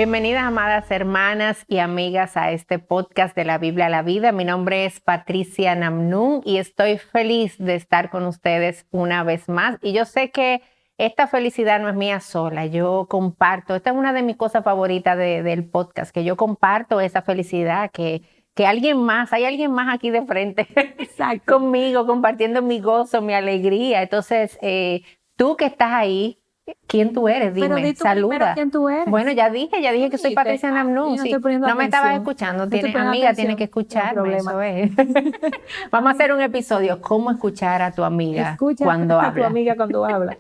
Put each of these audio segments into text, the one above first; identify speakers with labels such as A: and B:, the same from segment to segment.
A: Bienvenidas, amadas hermanas y amigas, a este podcast de la Biblia a la Vida. Mi nombre es Patricia Namnun y estoy feliz de estar con ustedes una vez más. Y yo sé que esta felicidad no es mía sola. Yo comparto, esta es una de mis cosas favoritas del podcast, que yo comparto esa felicidad, que hay alguien más aquí de frente conmigo, compartiendo mi gozo, mi alegría. Entonces, tú que estás ahí, ¿quién tú eres? Dime,
B: Pero di tú
A: saluda.
B: primero quién tú eres.
A: Bueno, ya dije que soy Patricia Namnun.
B: No
A: Sí,
B: estoy poniendo
A: no me estabas
B: atención.
A: escuchando.
B: No estoy
A: Tienes,
B: poniendo
A: amiga,
B: atención.
A: tienes que
B: No hay
A: escucharme,
B: problema.
A: eso es. Vamos a hacer un episodio, ¿cómo escuchar a tu amiga
B: Escucha
A: cuando
B: a tu
A: habla?
B: amiga cuando habla.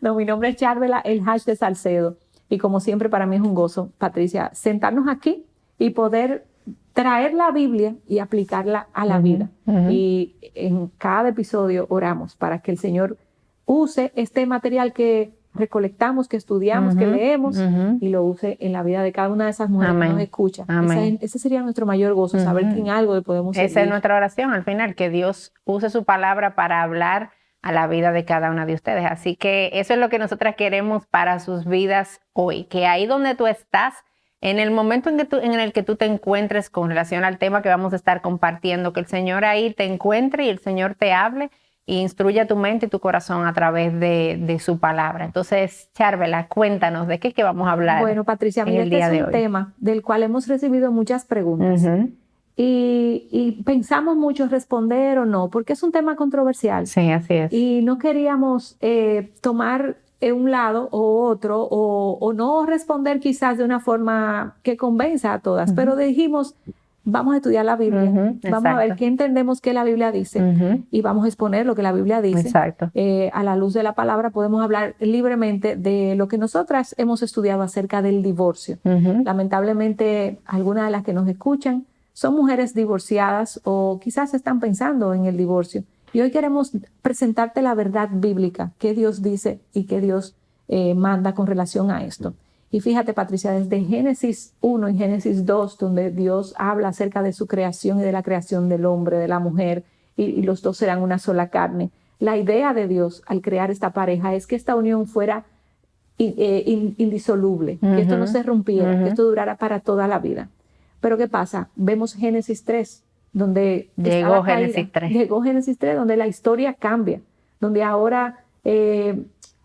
B: No, mi nombre es Charvela, el hash de Salcedo. Y como siempre, para mí es un gozo, Patricia, sentarnos aquí y poder traer la Biblia y aplicarla a la vida. Y en cada episodio oramos para que el Señor use este material que recolectamos, que estudiamos, que leemos, y lo use en la vida de cada una de esas mujeres que nos escucha. Ese sería nuestro mayor gozo, saber que en algo le podemos servir.
A: Esa es nuestra oración al final, que Dios use su palabra para hablar a la vida de cada una de ustedes. Así que eso es lo que nosotras queremos para sus vidas hoy, que ahí donde tú estás, en el momento en el que tú te encuentres con relación al tema que vamos a estar compartiendo, que el Señor ahí te encuentre y el Señor te hable e instruya tu mente y tu corazón a través de su palabra. Entonces, Charvela, cuéntanos de qué es que vamos a hablar.
B: Bueno, Patricia, mira, este es un tema del cual hemos recibido muchas preguntas. Y pensamos mucho responder o no, porque es un tema controversial.
A: Sí, así es.
B: Y no queríamos tomar un lado o otro, o no responder quizás de una forma que convenza a todas, pero dijimos, vamos a estudiar la Biblia, vamos a ver qué entendemos que la Biblia dice, y vamos a exponer lo que la Biblia dice.
A: Exacto.
B: A la luz de la palabra podemos hablar libremente de lo que nosotras hemos estudiado acerca del divorcio. Lamentablemente, algunas de las que nos escuchan son mujeres divorciadas o quizás están pensando en el divorcio. Y hoy queremos presentarte la verdad bíblica, qué Dios dice y qué Dios manda con relación a esto. Y fíjate, Patricia, desde Génesis 1 y Génesis 2, donde Dios habla acerca de su creación y de la creación del hombre, de la mujer, y los dos serán una sola carne. La idea de Dios al crear esta pareja es que esta unión fuera indisoluble, que esto no se rompiera, que esto durara para toda la vida. Pero ¿qué pasa? Vemos Génesis 3, donde
A: llegó Génesis 3.
B: Llegó Génesis 3, donde la historia cambia, donde ahora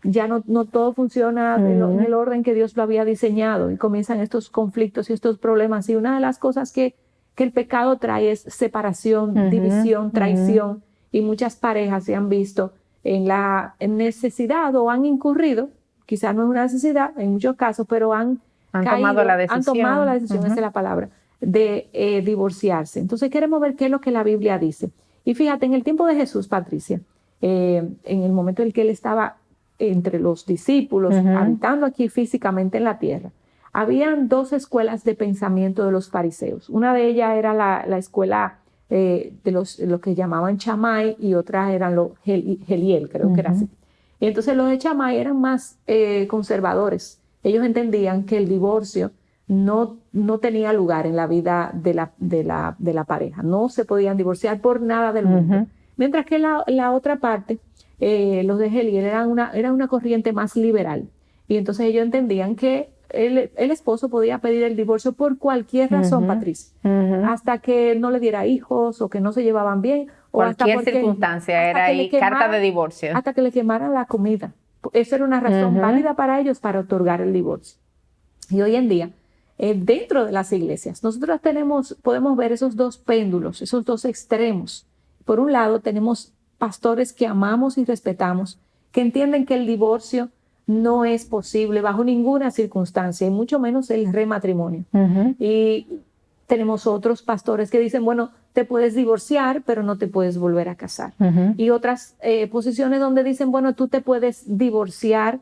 B: ya no todo funciona en el orden que Dios lo había diseñado, y comienzan estos conflictos y estos problemas. Y una de las cosas que el pecado trae es separación, división, traición, y muchas parejas se han visto en necesidad o han incurrido, quizás no es una necesidad en muchos casos, pero han
A: tomado la decisión.
B: Han tomado la decisión, esa es la palabra, de divorciarse. Entonces queremos ver qué es lo que la Biblia dice. Y fíjate, en el tiempo de Jesús, Patricia, en el momento en el que él estaba entre los discípulos, habitando aquí físicamente en la tierra, habían dos escuelas de pensamiento de los fariseos. Una de ellas era la escuela de lo que llamaban Chamay, y otra eran los Geliel, creo que era así. Y entonces los de Chamay eran más conservadores. Ellos entendían que el divorcio no tenía lugar en la vida de la pareja. No se podían divorciar por nada del mundo. Mientras que la otra parte, los de Geliel, eran una corriente más liberal. Y entonces ellos entendían que el esposo podía pedir el divorcio por cualquier razón, Patricia. Hasta que no le diera hijos, o que no se llevaban bien.
A: Cualquier circunstancia, era ahí carta de divorcio.
B: Hasta que le quemaran la comida. Esa era una razón válida para ellos para otorgar el divorcio. Y hoy en día, dentro de las iglesias, nosotros podemos ver esos dos péndulos, esos dos extremos. Por un lado, tenemos pastores que amamos y respetamos, que entienden que el divorcio no es posible bajo ninguna circunstancia, y mucho menos el rematrimonio. Y tenemos otros pastores que dicen, bueno, te puedes divorciar, pero no te puedes volver a casar. Y otras posiciones donde dicen, bueno, tú te puedes divorciar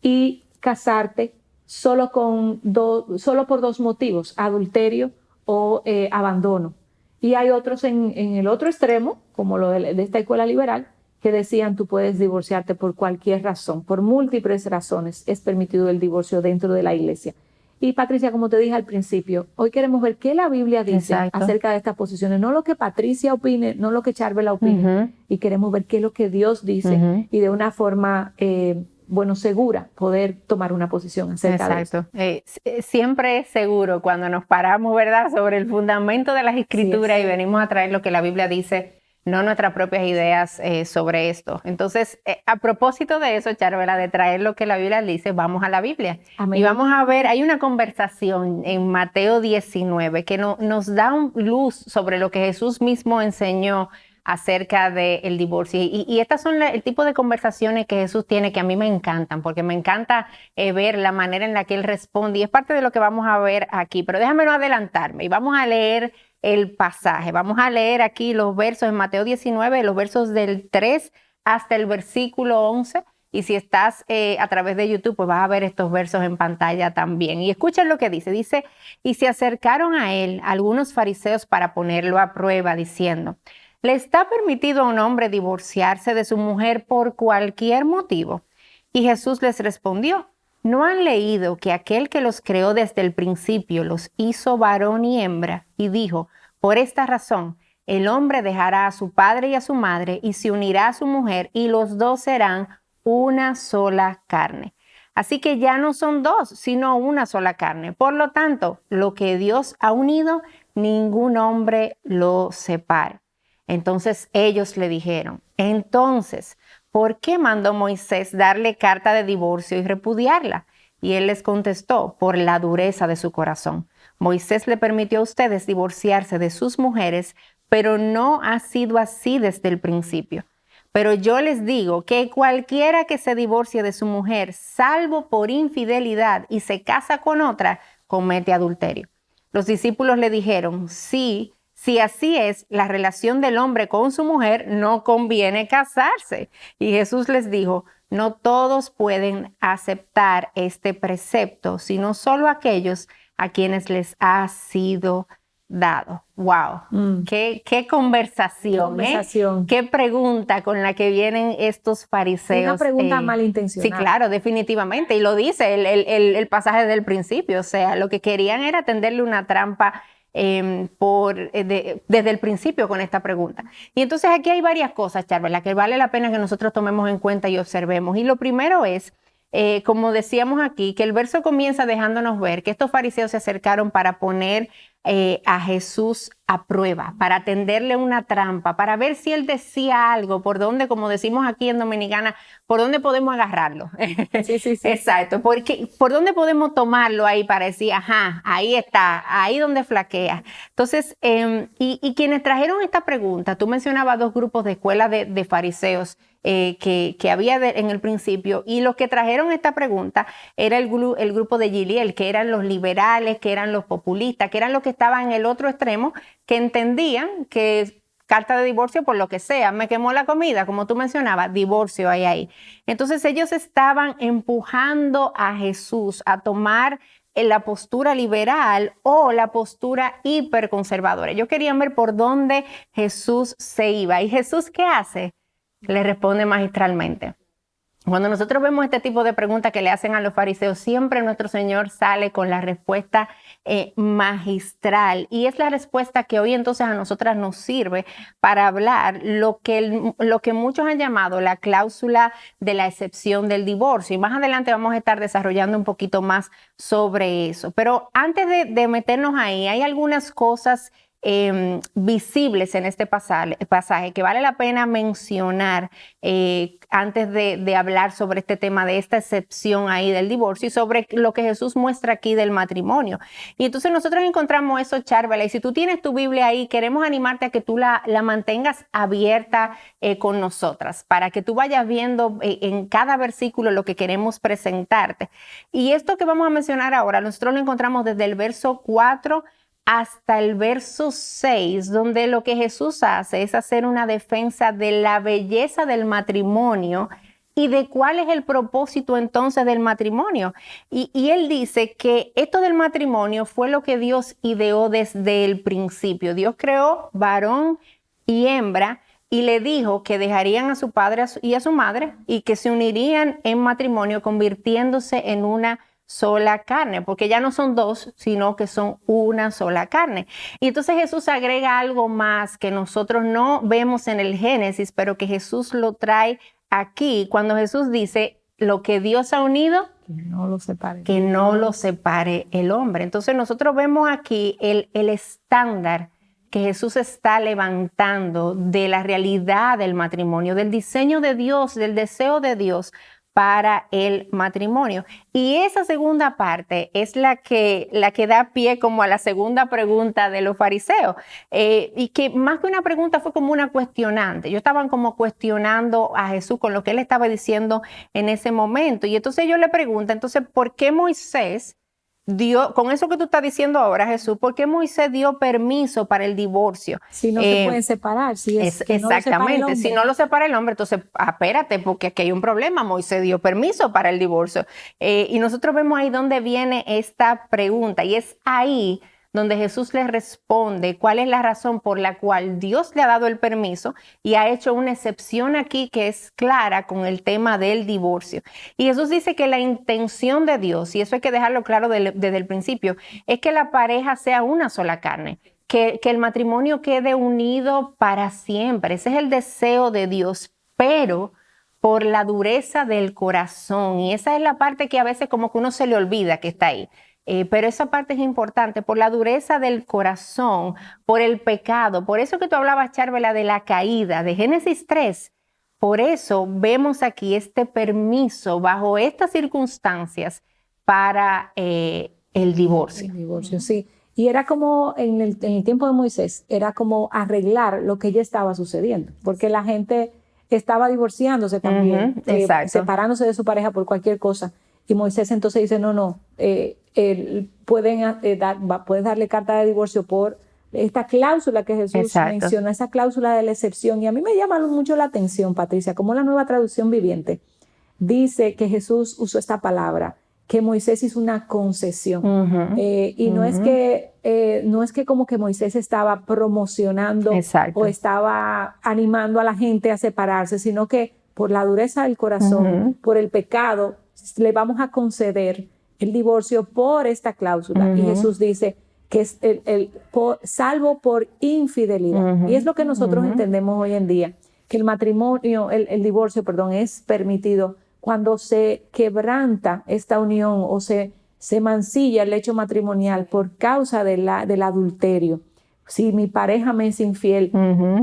B: y casarte solo por dos motivos: adulterio o abandono. Y hay otros en el otro extremo, como lo de esta escuela liberal, que decían, tú puedes divorciarte por cualquier razón, por múltiples razones es permitido el divorcio dentro de la iglesia. Y Patricia, como te dije al principio, hoy queremos ver qué la Biblia dice acerca de estas posiciones, no lo que Patricia opine, no lo que Charvela opine, y queremos ver qué es lo que Dios dice, y de una forma bueno, segura poder tomar una posición acerca de eso.
A: Siempre es seguro cuando nos paramos, ¿verdad?, sobre el fundamento de las Escrituras y venimos a traer lo que la Biblia dice, no nuestras propias ideas sobre esto. Entonces, a propósito de eso, Charvela, de traer lo que la Biblia dice, vamos a la Biblia. Amén. Y vamos a ver, hay una conversación en Mateo 19 que nos da luz sobre lo que Jesús mismo enseñó acerca del divorcio. Y estas son el tipo de conversaciones que Jesús tiene que a mí me encantan, porque me encanta ver la manera en la que Él responde. Y es parte de lo que vamos a ver aquí. Pero déjame no adelantarme y vamos a leer el pasaje. Vamos a leer aquí los versos en Mateo 19, los versos del 3 hasta el versículo 11. Y si estás a través de YouTube, pues vas a ver estos versos en pantalla también. Y escuchen lo que dice. Dice, y se acercaron a él algunos fariseos para ponerlo a prueba, diciendo, ¿le está permitido a un hombre divorciarse de su mujer por cualquier motivo? Y Jesús les respondió, ¿no han leído que aquel que los creó desde el principio los hizo varón y hembra? Y dijo, por esta razón, el hombre dejará a su padre y a su madre y se unirá a su mujer y los dos serán una sola carne. Así que ya no son dos, sino una sola carne. Por lo tanto, lo que Dios ha unido, ningún hombre lo separe. Entonces ellos le dijeron, entonces, ¿por qué mandó Moisés darle carta de divorcio y repudiarla? Y él les contestó, por la dureza de su corazón. Moisés le permitió a ustedes divorciarse de sus mujeres, pero no ha sido así desde el principio. Pero yo les digo que cualquiera que se divorcie de su mujer, salvo por infidelidad, y se casa con otra, comete adulterio. Los discípulos le dijeron, sí, si así es la relación del hombre con su mujer, no conviene casarse. Y Jesús les dijo, no todos pueden aceptar este precepto, sino solo aquellos a quienes les ha sido dado. ¡Wow! Qué conversación, qué pregunta con la que vienen estos fariseos.
B: Una pregunta malintencionada.
A: Sí, claro, definitivamente. Y lo dice el pasaje del principio. O sea, lo que querían era tenderle una trampa desde el principio con esta pregunta. Y entonces aquí hay varias cosas, Charvela, que vale la pena que nosotros tomemos en cuenta y observemos. Y lo primero es, como decíamos aquí, que el verso comienza dejándonos ver que estos fariseos se acercaron para poner a Jesús a prueba, para tenderle una trampa, para ver si él decía algo, por dónde, como decimos aquí en Dominicana, por dónde podemos agarrarlo.
B: Sí.
A: Exacto, porque por dónde podemos tomarlo ahí para decir, ajá, ahí está, ahí donde flaquea. Entonces, y quienes trajeron esta pregunta, tú mencionabas dos grupos de escuela de fariseos que había en el principio, y los que trajeron esta pregunta era el grupo de Giliel, que eran los liberales, que eran los populistas, que eran los que estaban en el otro extremo, que entendían que carta de divorcio por lo que sea, me quemó la comida, como tú mencionabas, divorcio hay ahí. Entonces ellos estaban empujando a Jesús a tomar la postura liberal o la postura hiperconservadora. Ellos querían ver por dónde Jesús se iba. ¿Y Jesús qué hace? Le responde magistralmente. Cuando nosotros vemos este tipo de preguntas que le hacen a los fariseos, siempre nuestro Señor sale con la respuesta magistral, y es la respuesta que hoy entonces a nosotras nos sirve para hablar lo que muchos han llamado la cláusula de la excepción del divorcio, y más adelante vamos a estar desarrollando un poquito más sobre eso. Pero antes de meternos ahí, hay algunas cosas visibles en este pasaje que vale la pena mencionar antes de hablar sobre este tema de esta excepción ahí del divorcio y sobre lo que Jesús muestra aquí del matrimonio. Y entonces nosotros encontramos eso, Charvela, y si tú tienes tu Biblia ahí, queremos animarte a que tú la mantengas abierta con nosotras, para que tú vayas viendo en cada versículo lo que queremos presentarte. Y esto que vamos a mencionar ahora, nosotros lo encontramos desde el verso 4 hasta el verso 6, donde lo que Jesús hace es hacer una defensa de la belleza del matrimonio y de cuál es el propósito entonces del matrimonio. Y él dice que esto del matrimonio fue lo que Dios ideó desde el principio. Dios creó varón y hembra y le dijo que dejarían a su padre y a su madre y que se unirían en matrimonio, convirtiéndose en una sola carne, porque ya no son dos, sino que son una sola carne. Y entonces Jesús agrega algo más que nosotros no vemos en el Génesis, pero que Jesús lo trae aquí, cuando Jesús dice, lo que Dios ha unido,
B: que
A: no lo separe el hombre. Entonces nosotros vemos aquí el estándar que Jesús está levantando de la realidad del matrimonio, del diseño de Dios, del deseo de Dios para el matrimonio. Y esa segunda parte es la que da pie como a la segunda pregunta de los fariseos, y que más que una pregunta fue como una cuestionante. Ellos estaban como cuestionando a Jesús con lo que él estaba diciendo en ese momento. Y entonces ellos le preguntan, entonces, ¿por qué Moisés dio, con eso que tú estás diciendo ahora, Jesús, por qué Moisés dio permiso para el divorcio?
B: Si no se pueden separar, si es que
A: exactamente,
B: no
A: si no lo separa el hombre, entonces espérate, porque aquí hay un problema. Moisés dio permiso para el divorcio, y nosotros vemos ahí donde viene esta pregunta, y es ahí donde Jesús le responde cuál es la razón por la cual Dios le ha dado el permiso y ha hecho una excepción aquí que es clara con el tema del divorcio. Y Jesús dice que la intención de Dios, y eso hay que dejarlo claro desde el principio, es que la pareja sea una sola carne, que el matrimonio quede unido para siempre. Ese es el deseo de Dios, pero por la dureza del corazón. Y esa es la parte que a veces como que uno se le olvida que está ahí. Pero esa parte es importante, por la dureza del corazón, por el pecado. Por eso que tú hablabas, Charvela, de la caída, de Génesis 3. Por eso vemos aquí este permiso bajo estas circunstancias para el divorcio.
B: El divorcio, sí. Y era como en el tiempo de Moisés, era como arreglar lo que ya estaba sucediendo, porque la gente estaba divorciándose también, separándose de su pareja por cualquier cosa. Y Moisés entonces dice, no, puedes darle carta de divorcio por esta cláusula que Jesús menciona, esa cláusula de la excepción. Y a mí me llama mucho la atención, Patricia, como la Nueva Traducción Viviente dice que Jesús usó esta palabra, que Moisés hizo una concesión. Y no es que como que Moisés estaba promocionando o estaba animando a la gente a separarse, sino que por la dureza del corazón, por el pecado, le vamos a conceder el divorcio por esta cláusula. Y Jesús dice que es salvo por infidelidad. Y es lo que nosotros entendemos hoy en día, que el matrimonio, el divorcio, perdón, es permitido cuando se quebranta esta unión o se mancilla el hecho matrimonial por causa del adulterio. Si mi pareja me es infiel,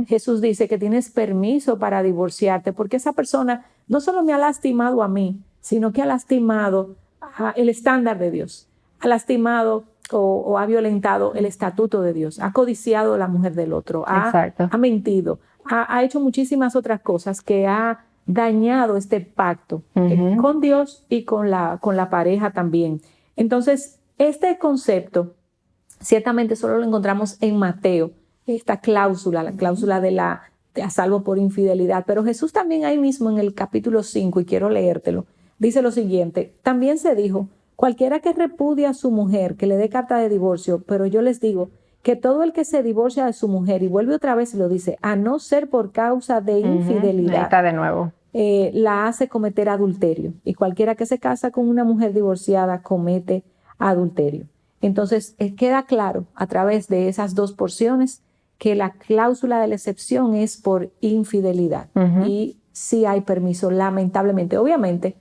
B: Jesús dice que tienes permiso para divorciarte, porque esa persona no solo me ha lastimado a mí, sino que ha lastimado el estándar de Dios, ha lastimado o ha violentado el estatuto de Dios, ha codiciado a la mujer del otro, ha mentido, ha hecho muchísimas otras cosas que ha dañado este pacto con Dios y con la pareja también. Entonces, este concepto ciertamente solo lo encontramos en Mateo, esta cláusula, la cláusula de a salvo por infidelidad. Pero Jesús también ahí mismo en el capítulo 5, y quiero leértelo, dice lo siguiente: también se dijo, cualquiera que repudia a su mujer, que le dé carta de divorcio, pero yo les digo que todo el que se divorcia de su mujer y vuelve otra vez y lo dice, a no ser por causa de infidelidad,
A: ahí está de nuevo,
B: la hace cometer adulterio. Y cualquiera que se casa con una mujer divorciada comete adulterio. Entonces, queda claro a través de esas dos porciones que la cláusula de la excepción es por infidelidad. Y sí hay permiso, lamentablemente. Obviamente,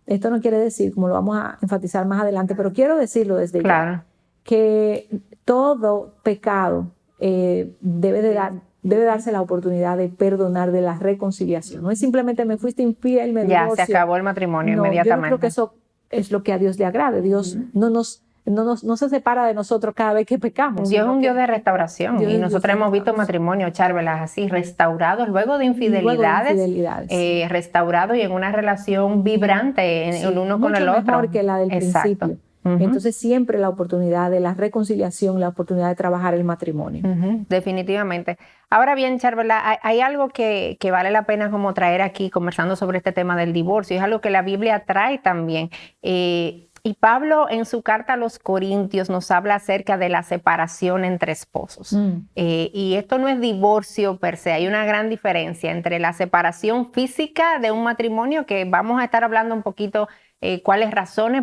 B: esto no quiere decir, como lo vamos a enfatizar más adelante, pero quiero decirlo desde ya, que todo pecado debe darse la oportunidad de perdonar, de la reconciliación. No es simplemente me fuiste infiel, me divorcio.
A: Ya se acabó el matrimonio inmediatamente.
B: Yo no creo que eso es lo que a Dios le agrade. Dios no se separa de nosotros cada vez que pecamos.
A: Dios es un Dios de restauración. Y nosotros hemos visto matrimonios, Charvelas, así, restaurados luego de infidelidades. Restaurados y en una relación vibrante el uno con el otro.
B: Mucho mejor que la del principio. Entonces siempre la oportunidad de la reconciliación, la oportunidad de trabajar el matrimonio.
A: Definitivamente. Ahora bien, Charvela, hay algo que vale la pena como traer aquí conversando sobre este tema del divorcio. Es algo que la Biblia trae también. Y Pablo en su carta a los Corintios nos habla acerca de la separación entre esposos. Y esto no es divorcio per se, hay una gran diferencia entre la separación física de un matrimonio, que vamos a estar hablando un poquito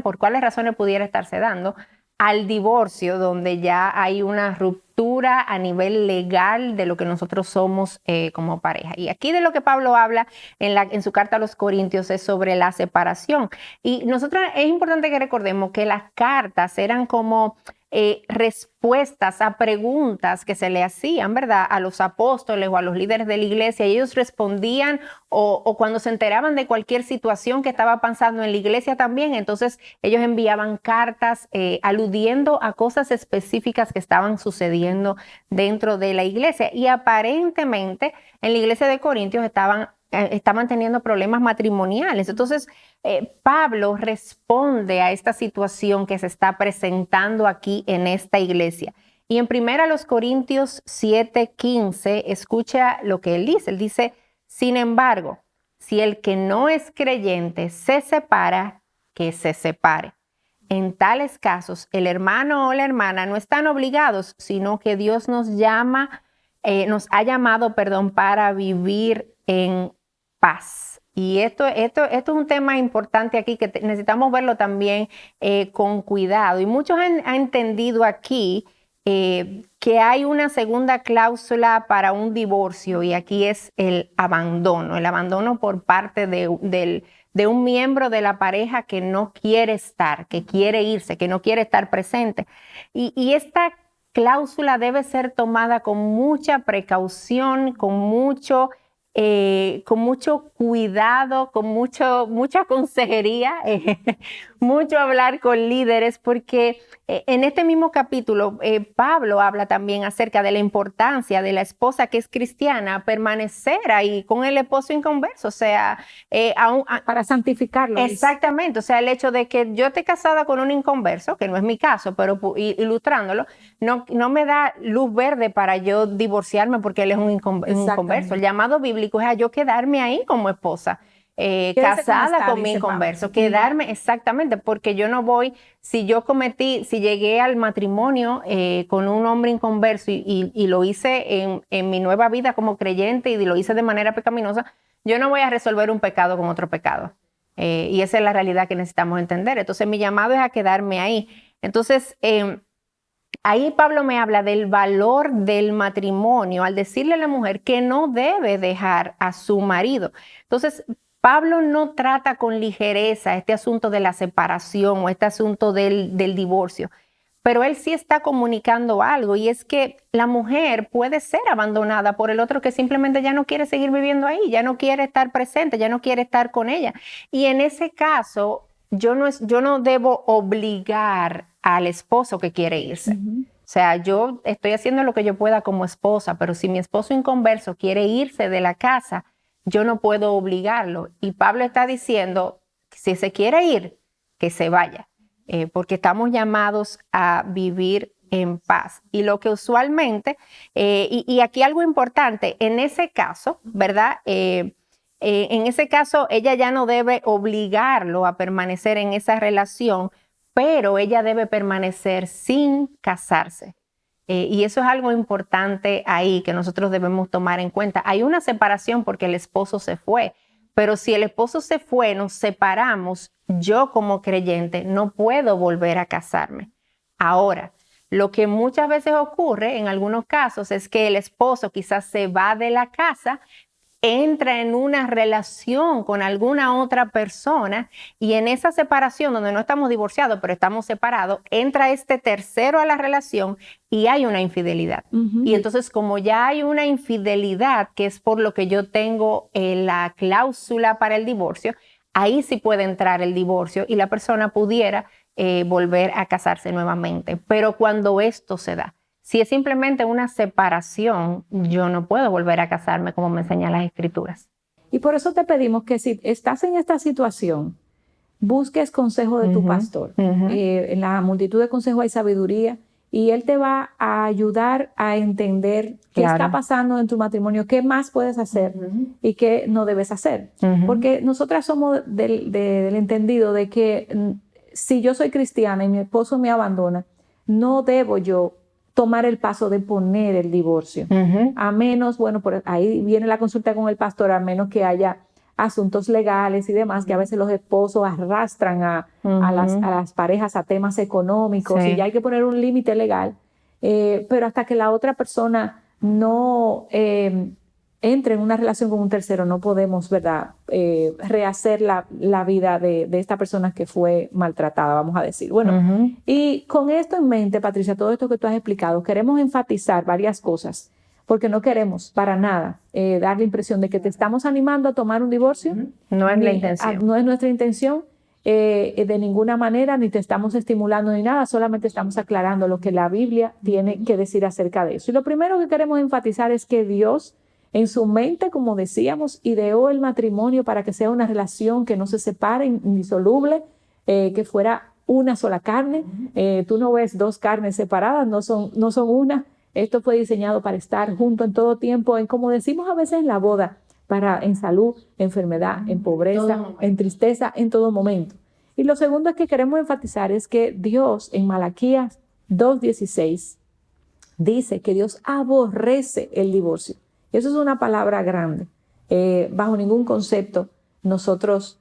A: por cuáles razones pudiera estarse dando, al divorcio, donde ya hay una ruptura a nivel legal de lo que nosotros somos como pareja. Y aquí de lo que Pablo habla en su carta a los Corintios es sobre la separación. Y nosotros es importante que recordemos que las cartas eran como respuestas a preguntas que se le hacían, ¿verdad? A los apóstoles o a los líderes de la iglesia, y ellos respondían o cuando se enteraban de cualquier situación que estaba pasando en la iglesia también, entonces ellos enviaban cartas aludiendo a cosas específicas que estaban sucediendo dentro de la iglesia. Y aparentemente en la iglesia de Corintios estaban teniendo problemas matrimoniales. Entonces, Pablo responde a esta situación que se está presentando aquí en esta iglesia. Y en 1 Corintios 7:15, escucha lo que él dice. Él dice, sin embargo, si el que no es creyente se separa, que se separe. En tales casos, el hermano o la hermana no están obligados, sino que Dios nos ha llamado, para vivir en paz. Y esto es un tema importante aquí que necesitamos verlo también con cuidado. Y muchos han entendido aquí que hay una segunda cláusula para un divorcio, y aquí es el abandono por parte de un miembro de la pareja que no quiere estar, que quiere irse, que no quiere estar presente. Y esta cláusula debe ser tomada con mucha precaución, con mucho cuidado, con mucha consejería, mucho hablar con líderes, porque en este mismo capítulo Pablo habla también acerca de la importancia de la esposa que es cristiana permanecer ahí con el esposo inconverso, o sea,
B: para santificarlo.
A: Exactamente, o sea, el hecho de que yo esté casada con un inconverso, que no es mi caso, pero ilustrándolo, no me da luz verde para yo divorciarme porque él es un inconverso. El llamado bíblico es a yo quedarme ahí como esposa, casada con mi inconverso, quedarme, exactamente, porque yo no voy, si llegué al matrimonio con un hombre inconverso y lo hice en mi nueva vida como creyente y lo hice de manera pecaminosa, yo no voy a resolver un pecado con otro pecado. Y esa es la realidad que necesitamos entender. Entonces mi llamado es a quedarme ahí. Entonces ahí Pablo me habla del valor del matrimonio al decirle a la mujer que no debe dejar a su marido. Entonces Pablo no trata con ligereza este asunto de la separación o este asunto del divorcio, pero él sí está comunicando algo, y es que la mujer puede ser abandonada por el otro que simplemente ya no quiere seguir viviendo ahí, ya no quiere estar presente, ya no quiere estar con ella. Y en ese caso, yo no debo obligar al esposo que quiere irse. O sea, yo estoy haciendo lo que yo pueda como esposa, pero si mi esposo inconverso quiere irse de la casa, yo no puedo obligarlo. Y Pablo está diciendo, si se quiere ir, que se vaya. Porque estamos llamados a vivir en paz. Y lo que usualmente, y aquí algo importante, en ese caso, ¿verdad? En ese caso, ella ya no debe obligarlo a permanecer en esa relación, pero ella debe permanecer sin casarse. Y eso es algo importante ahí que nosotros debemos tomar en cuenta. Hay una separación porque el esposo se fue, pero si el esposo se fue, nos separamos, yo como creyente no puedo volver a casarme. Ahora, lo que muchas veces ocurre en algunos casos es que el esposo quizás se va de la casa, entra en una relación con alguna otra persona, y en esa separación donde no estamos divorciados pero estamos separados, entra este tercero a la relación y hay una infidelidad. Y entonces, como ya hay una infidelidad, que es por lo que yo tengo la cláusula para el divorcio, ahí sí puede entrar el divorcio y la persona pudiera volver a casarse nuevamente. Pero cuando esto se da, si es simplemente una separación, yo no puedo volver a casarme como me enseñan las Escrituras.
B: Y por eso te pedimos que si estás en esta situación, busques consejo de tu pastor. En la multitud de consejos hay sabiduría, y él te va a ayudar a entender qué está pasando en tu matrimonio, qué más puedes hacer y qué no debes hacer. Porque nosotras somos del entendido de que si yo soy cristiana y mi esposo me abandona, no debo yo tomar el paso de poner el divorcio. A menos, bueno, por ahí viene la consulta con el pastor, a menos que haya asuntos legales y demás, que a veces los esposos arrastran a las parejas a temas económicos,
A: Sí.
B: y ya hay que poner un límite legal, pero hasta que la otra persona no entre en una relación con un tercero, no podemos, ¿verdad?, rehacer la vida de esta persona que fue maltratada, vamos a decir. Bueno, y con esto en mente, Patricia, todo esto que tú has explicado, queremos enfatizar varias cosas, porque no queremos para nada dar la impresión de que te estamos animando a tomar un divorcio.
A: No es la intención.
B: No es nuestra intención de ninguna manera, ni te estamos estimulando ni nada, solamente estamos aclarando lo que la Biblia tiene que decir acerca de eso. Y lo primero que queremos enfatizar es que Dios, en su mente, como decíamos, ideó el matrimonio para que sea una relación que no se separe, indisoluble, que fuera una sola carne. Tú no ves dos carnes separadas, no son una. Esto fue diseñado para estar junto en todo tiempo, en, como decimos a veces en la boda, en salud, enfermedad, en pobreza, en tristeza, en todo momento. Y lo segundo es que queremos enfatizar es que Dios en Malaquías 2:16 dice que Dios aborrece el divorcio. Eso es una palabra grande. Bajo ningún concepto nosotros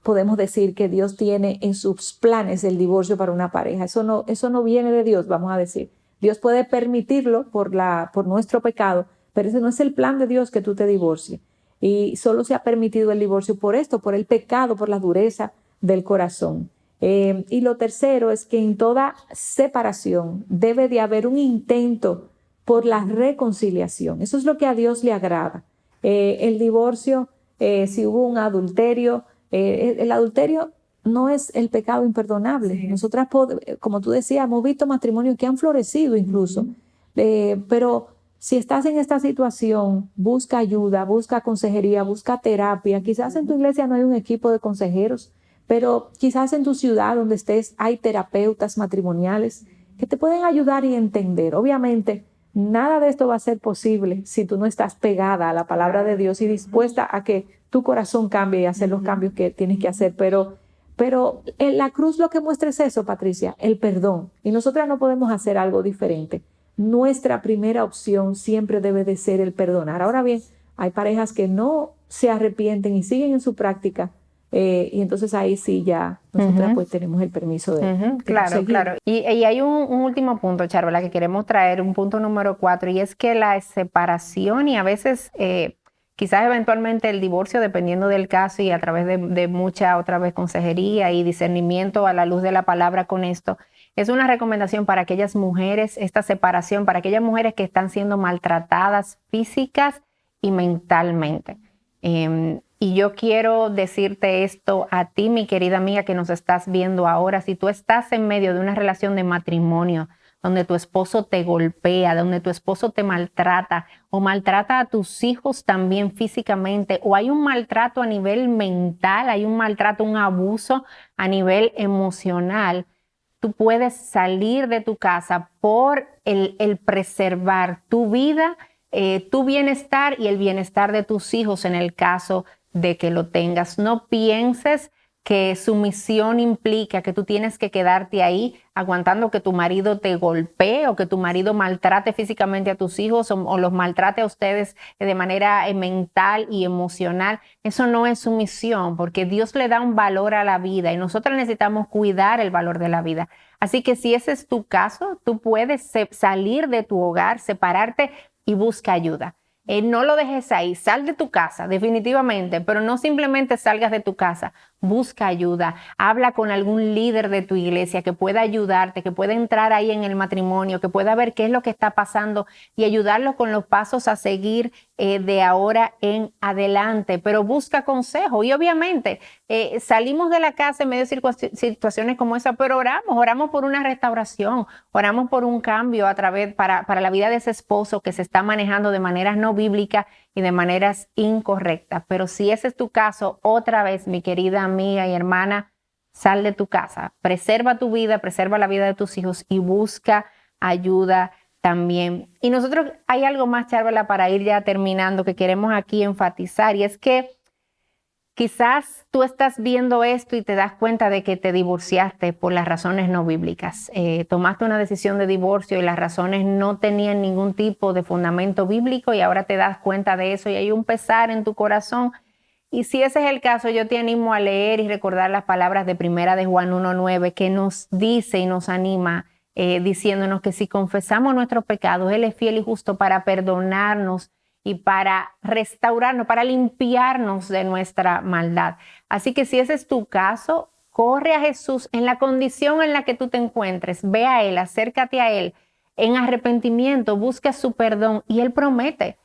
B: podemos decir que Dios tiene en sus planes el divorcio para una pareja. Eso no viene de Dios, vamos a decir. Dios puede permitirlo por nuestro pecado, pero ese no es el plan de Dios, que tú te divorcies. Y solo se ha permitido el divorcio por esto, por el pecado, por la dureza del corazón. Y lo tercero es que en toda separación debe de haber un intento por la reconciliación. Eso es lo que a Dios le agrada. El divorcio, si hubo un adulterio, el adulterio no es el pecado imperdonable. Sí. Nosotras, como tú decías, hemos visto matrimonios que han florecido incluso, pero si estás en esta situación, busca ayuda, busca consejería, busca terapia. Quizás en tu iglesia no hay un equipo de consejeros, pero quizás en tu ciudad donde estés hay terapeutas matrimoniales que te pueden ayudar y entender. Obviamente, nada de esto va a ser posible si tú no estás pegada a la palabra de Dios y dispuesta a que tu corazón cambie y hacer los cambios que tienes que hacer. Pero en la cruz lo que muestra es eso, Patricia, el perdón. Y nosotras no podemos hacer algo diferente. Nuestra primera opción siempre debe de ser el perdonar. Ahora bien, hay parejas que no se arrepienten y siguen en su práctica. Y entonces ahí sí ya nosotras pues tenemos el permiso de
A: Claro. Y hay un último punto, Charlotte, que queremos traer, un punto número 4, y es que la separación y a veces quizás eventualmente el divorcio, dependiendo del caso y a través de mucha otra vez consejería y discernimiento a la luz de la palabra con esto, es una recomendación para aquellas mujeres, esta separación, para aquellas mujeres que están siendo maltratadas físicas y mentalmente. Y yo quiero decirte esto a ti, mi querida amiga, que nos estás viendo ahora. Si tú estás en medio de una relación de matrimonio donde tu esposo te golpea, donde tu esposo te maltrata o maltrata a tus hijos también físicamente, o hay un maltrato a nivel mental, hay un maltrato, un abuso a nivel emocional, tú puedes salir de tu casa por el preservar tu vida, tu bienestar y el bienestar de tus hijos en el caso de que lo tengas. No pienses que sumisión implica que tú tienes que quedarte ahí aguantando que tu marido te golpee o que tu marido maltrate físicamente a tus hijos o los maltrate a ustedes de manera mental y emocional. Eso no es sumisión, porque Dios le da un valor a la vida y nosotros necesitamos cuidar el valor de la vida. Así que si ese es tu caso, tú puedes salir de tu hogar, separarte y busca ayuda. No lo dejes ahí, sal de tu casa, definitivamente, pero no simplemente salgas de tu casa, busca ayuda, habla con algún líder de tu iglesia que pueda ayudarte, que pueda entrar ahí en el matrimonio, que pueda ver qué es lo que está pasando y ayudarlo con los pasos a seguir de ahora en adelante, pero busca consejo. Y obviamente salimos de la casa en medio de situaciones como esa, pero oramos por una restauración, oramos por un cambio para la vida de ese esposo que se está manejando de maneras no bíblicas y de maneras incorrectas. Pero si ese es tu caso, otra vez, mi querida amiga y hermana, sal de tu casa, preserva tu vida, preserva la vida de tus hijos y busca ayuda también. Y nosotros hay algo más, Charlotte, para ir ya terminando que queremos aquí enfatizar, y es que quizás tú estás viendo esto y te das cuenta de que te divorciaste por las razones no bíblicas. Tomaste una decisión de divorcio y las razones no tenían ningún tipo de fundamento bíblico y ahora te das cuenta de eso y hay un pesar en tu corazón. Y si ese es el caso, yo te animo a leer y recordar las palabras de Primera de Juan 1:9, que nos dice y nos anima diciéndonos que si confesamos nuestros pecados, Él es fiel y justo para perdonarnos y para restaurarnos, para limpiarnos de nuestra maldad. Así que si ese es tu caso, corre a Jesús en la condición en la que tú te encuentres, ve a Él, acércate a Él en arrepentimiento, busca su perdón y Él promete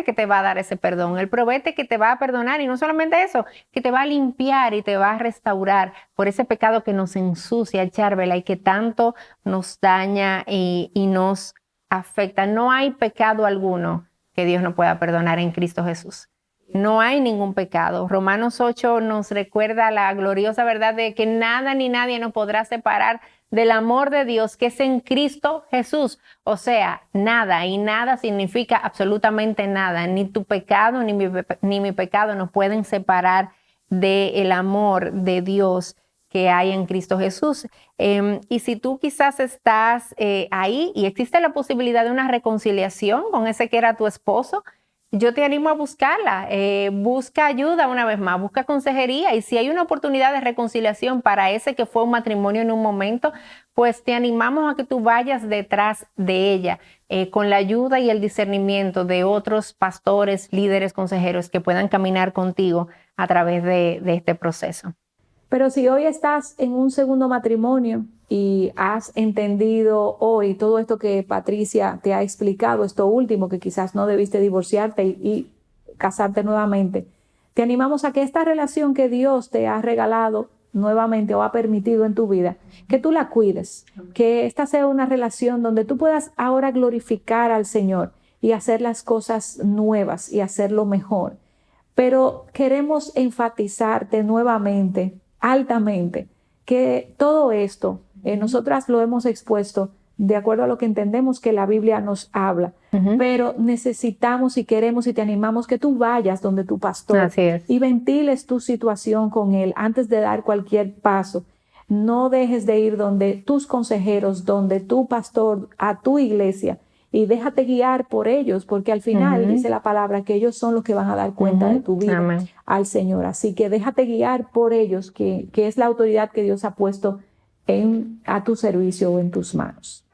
A: que te va a dar ese perdón, Él promete que te va a perdonar y no solamente eso, que te va a limpiar y te va a restaurar por ese pecado que nos ensucia, Charvela, y que tanto nos daña y nos afecta. No hay pecado alguno que Dios no pueda perdonar en Cristo Jesús. No hay ningún pecado. Romanos 8 nos recuerda la gloriosa verdad de que nada ni nadie nos podrá separar del amor de Dios que es en Cristo Jesús. O sea, nada, y nada significa absolutamente nada. Ni tu pecado ni mi pecado nos pueden separar del amor de Dios que hay en Cristo Jesús. Y si tú quizás estás ahí y existe la posibilidad de una reconciliación con ese que era tu esposo, yo te animo a buscarla, busca ayuda una vez más, busca consejería, y si hay una oportunidad de reconciliación para ese que fue un matrimonio en un momento, pues te animamos a que tú vayas detrás de ella con la ayuda y el discernimiento de otros pastores, líderes, consejeros que puedan caminar contigo a través de este proceso.
B: Pero si hoy estás en un segundo matrimonio y has entendido hoy todo esto que Patricia te ha explicado, esto último, que quizás no debiste divorciarte y casarte nuevamente, te animamos a que esta relación que Dios te ha regalado nuevamente o ha permitido en tu vida, que tú la cuides, que esta sea una relación donde tú puedas ahora glorificar al Señor y hacer las cosas nuevas y hacerlo mejor. Pero queremos enfatizarte nuevamente, altamente, que todo esto nosotras lo hemos expuesto de acuerdo a lo que entendemos que la Biblia nos habla, pero necesitamos y queremos y te animamos que tú vayas donde tu pastor y ventiles tu situación con él antes de dar cualquier paso. No dejes de ir donde tus consejeros, donde tu pastor, a tu iglesia, y déjate guiar por ellos, porque al final dice la palabra que ellos son los que van a dar cuenta de tu vida al Señor. Así que déjate guiar por ellos, que es la autoridad que Dios ha puesto a tu servicio o en tus manos.